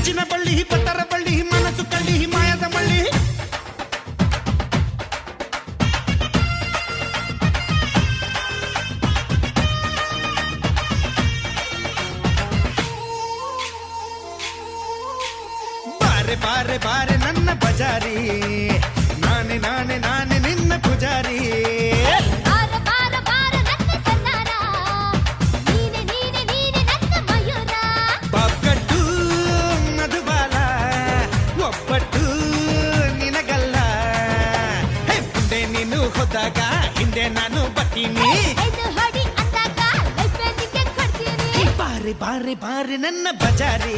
ಮುಚ್ಚಿನ ಬಳ್ಳಿ ಪತ್ತರ ಬಳ್ಳಿ ಮನಸ್ಸು ಕಳ್ಳಿ ಮಾಯದ ಮಳ್ಳಿ ಬಾರೆ ಬಾರೆ ಬಾರೆ ನನ್ನ ಬಜಾರಿ ನಾನೇ ನಾನೇ ನಾನೇ ನಿನ್ನ ಪೂಜಾರಿ ಬಾರ ಬಾರ ಬಾರ ನನ್ನ ಸನ್ನಾರ ನೀನೆ ನೀನೆ ನೀನೆ ನನ್ನ ಮಯೂರ ಬಾಬ್ಗಟ್ಟು ಮಧುಬಾಲ ಒಬ್ಬಟ್ಟು ನಿನಗಲ್ಲ ಹೇ ಮುಂದೆ ನೀನು ಹೋದಾಗ ಹಿಂದೆ ನಾನು ಬರ್ತೀನಿ ಇದು ಹೊಡಿ ಅಂದಾಗ ಲೈಫ್ ನಿಗೆ ಕೊಡ್ತೀನಿ ಬಾರೆ ಬಾರೆ ಬಾರೆ ನನ್ನ ಬಜಾರಿ